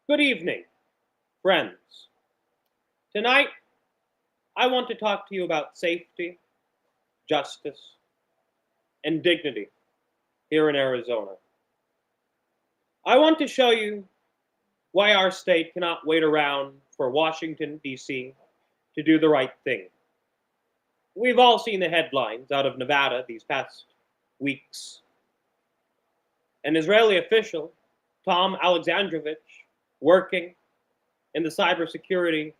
Good evening, friends. Tonight, I want to talk to you about safety, justice, and dignity here in Arizona. I want to show you why our state cannot wait around for Washington, D.C. to do the right thing. We've all seen the headlines out of Nevada these past weeks. An Israeli official, Tom Alexandrovich, working in the cybersecurity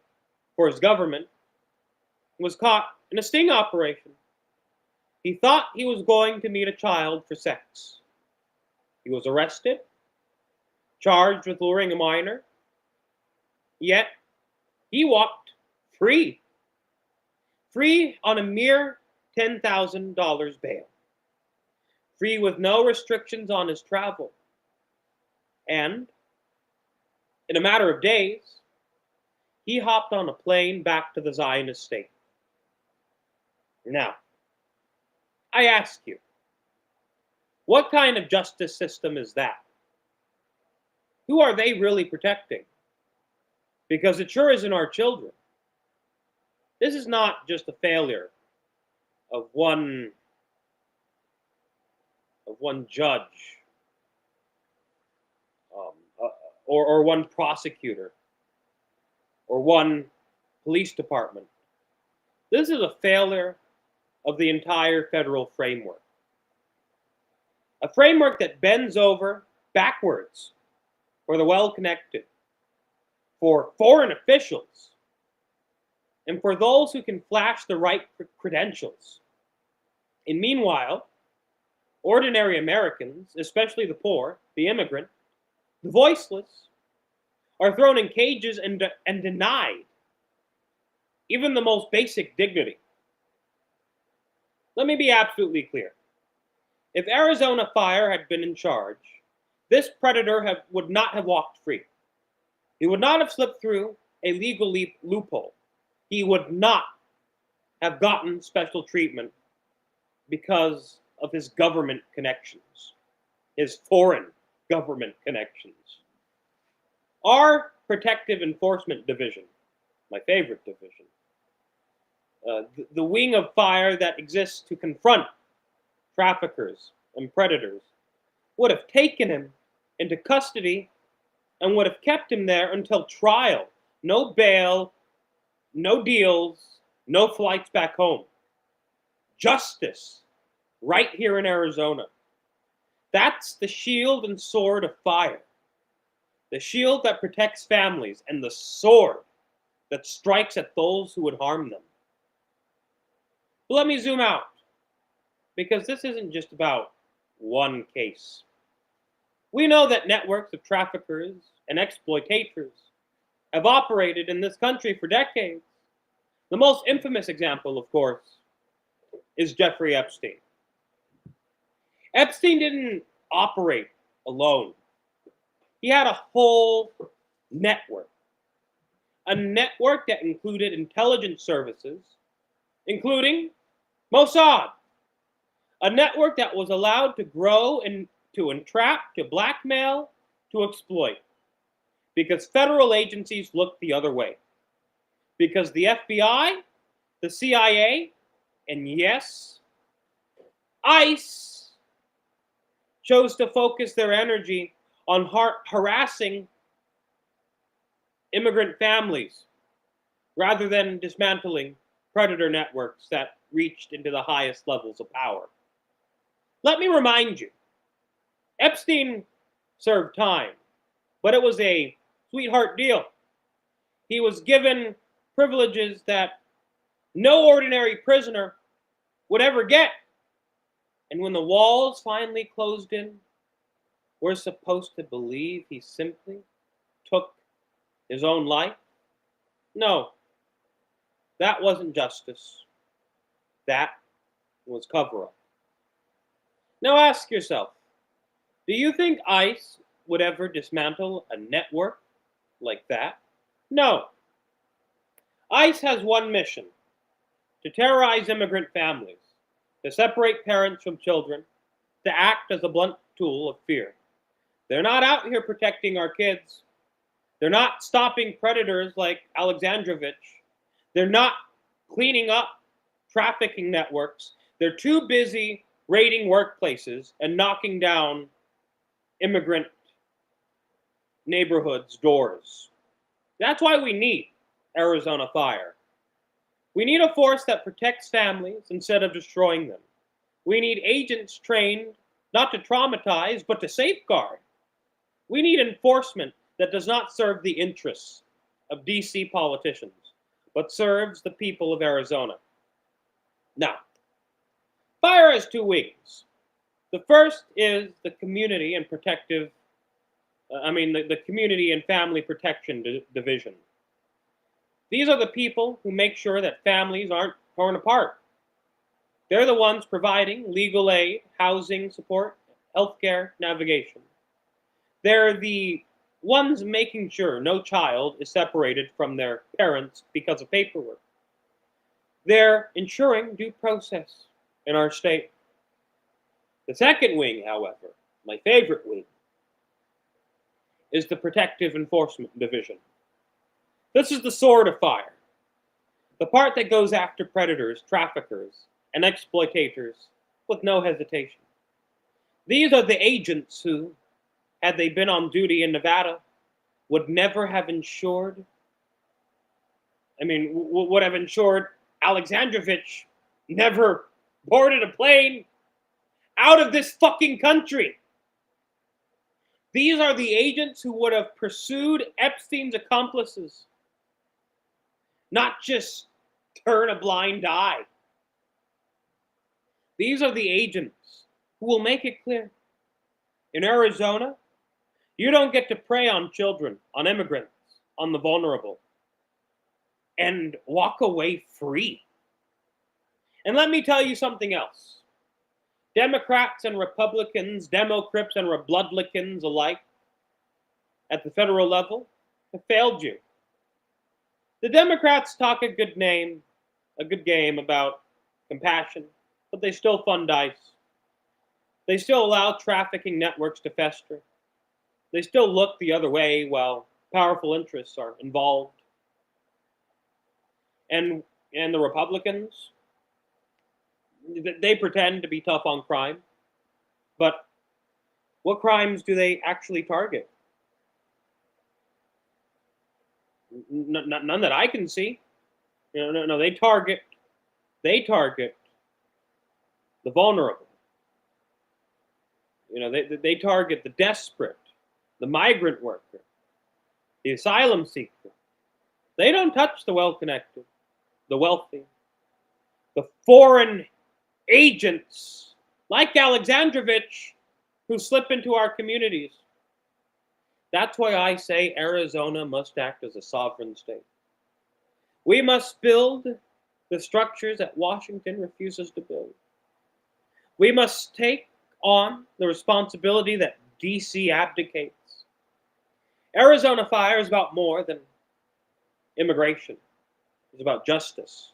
for his government, was caught in a sting operation. He thought he was going to meet a child for sex. He was arrested, charged with luring a minor, yet he walked free, free on a mere $10,000 bail, free with no restrictions on his travel. And in a matter of days, he hopped on a plane back to the Zionist state. Now, I ask you, what kind of justice system is that? Who are they really protecting? Because it sure isn't our children. This is not just a failure of one judge or one prosecutor or one police department. This is a failure of the entire federal framework. A framework that bends over backwards for the well-connected, for foreign officials, and for those who can flash the right credentials. And meanwhile, ordinary Americans, especially the poor, the immigrant, the voiceless, are thrown in cages and denied even the most basic dignity. Let me be absolutely clear. If Arizona F.I.R.E. had been in charge, this predator would not have walked free. He would not have slipped through a legal loophole. He would not have gotten special treatment because of his government connections, his foreign government connections. Our Protective Enforcement Division, my favorite division, the wing of F.I.R.E. that exists to confront traffickers and predators, would have taken him into custody and would have kept him there until trial. No bail, no deals, no flights back home. Justice, right here in Arizona. That's the shield and sword of F.I.R.E. The shield that protects families and the sword that strikes at those who would harm them. But let me zoom out, because this isn't just about one case. We know that networks of traffickers and exploitators have operated in this country for decades. The most infamous example, of course, is Jeffrey Epstein. Epstein didn't operate alone. He had a whole network. A network that included intelligence services, including Mossad. A network that was allowed to grow and to entrap, to blackmail, to exploit. Because federal agencies looked the other way. Because the FBI, the CIA, and yes, ICE chose to focus their energy on harassing immigrant families rather than dismantling predator networks that reached into the highest levels of power. Let me remind you, Epstein served time, but it was a sweetheart deal. He was given privileges that no ordinary prisoner would ever get. And when the walls finally closed in, we're supposed to believe he simply took his own life? No, that wasn't justice. That was cover-up. Now ask yourself, do you think ICE would ever dismantle a network like that? No. ICE has one mission: to terrorize immigrant families, to separate parents from children, to act as a blunt tool of fear. They're not out here protecting our kids. They're not stopping predators like Alexandrovich. They're not cleaning up trafficking networks. They're too busy raiding workplaces and knocking down immigrant neighborhoods' doors. That's why we need Arizona F.I.R.E. We need a force that protects families instead of destroying them. We need agents trained not to traumatize, but to safeguard. We need enforcement that does not serve the interests of DC politicians, but serves the people of Arizona. Now, F.I.R.E. has two wings. The first is the community and protective, the community and family protection division. These are the people who make sure that families aren't torn apart. They're the ones providing legal aid, housing support, healthcare, navigation. They're the ones making sure no child is separated from their parents because of paperwork. They're ensuring due process in our state. The second wing, however, my favorite wing, is the Protective Enforcement Division. This is the sword of F.I.R.E., the part that goes after predators, traffickers, and exploitators with no hesitation. These are the agents who, had they been on duty in Nevada, would never have ensured, would have ensured Alexandrovich never boarded a plane out of this fucking country. These are the agents who would have pursued Epstein's accomplices, not just turn a blind eye. These are the agents who will make it clear. In Arizona, you don't get to prey on children, on immigrants, on the vulnerable, and walk away free. And let me tell you something else. Democrats and Republicans, Demo-Crips and Rebloodlicans alike, at the federal level, have failed you. The Democrats talk a good game about compassion, but they still fund ICE. They still allow trafficking networks to fester. They still look the other way while powerful interests are involved. And the Republicans, they pretend to be tough on crime, but what crimes do they actually target? None that I can see. No, they target the vulnerable. They target the desperate, the migrant worker, the asylum seeker. They don't touch the well-connected, the wealthy, the foreign agents like Alexandrovich who slip into our communities. That's why I say Arizona must act as a sovereign state. We must build the structures that Washington refuses to build. We must take on the responsibility that DC abdicates. Arizona F.I.R.E. is about more than immigration. It's about justice.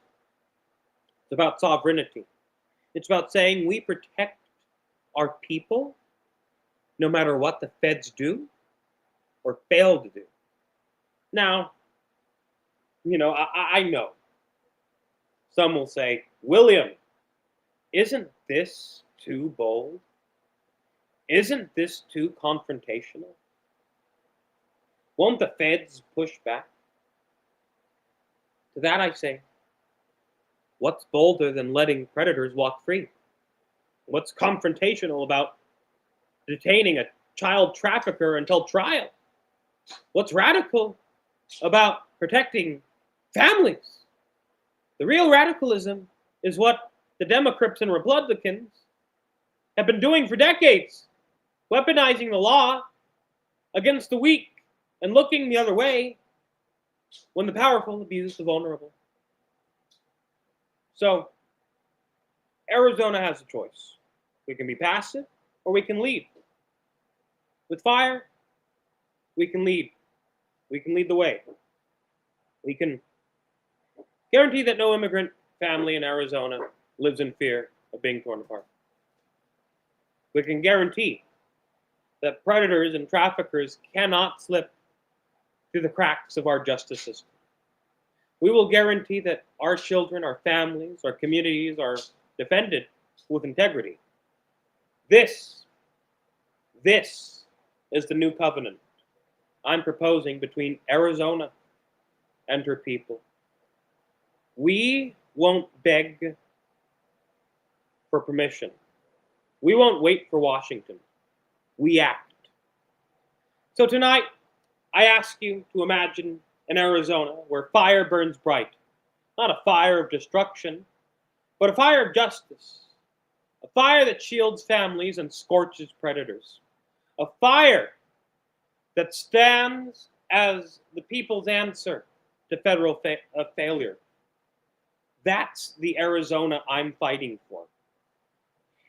It's about sovereignty. It's about saying we protect our people no matter what the feds do or fail to do. Now, I know some will say, William, isn't this too bold? Isn't this too confrontational? Won't the feds push back? To that I say, what's bolder than letting predators walk free? What's confrontational about detaining a child trafficker until trial? What's radical about protecting families? The real radicalism is what the Demo-Crips and Republicans have been doing for decades, weaponizing the law against the weak and looking the other way when the powerful abuse the vulnerable. So, Arizona has a choice. We can be passive or we can lead. With F.I.R.E., we can lead. We can lead the way. We can guarantee that no immigrant family in Arizona lives in fear of being torn apart. We can guarantee that predators and traffickers cannot slip through the cracks of our justice system. We will guarantee that our children, our families, our communities are defended with integrity. This is the new covenant I'm proposing between Arizona and her people. We won't beg for permission. We won't wait for Washington. We act. So tonight, I ask you to imagine an Arizona where fire burns bright. Not a fire of destruction, but a fire of justice. A fire that shields families and scorches predators. A fire that stands as the people's answer to federal failure. That's the Arizona I'm fighting for.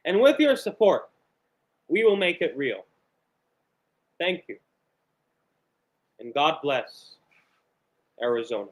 And with your support, we will make it real. Thank you. And God bless Arizona.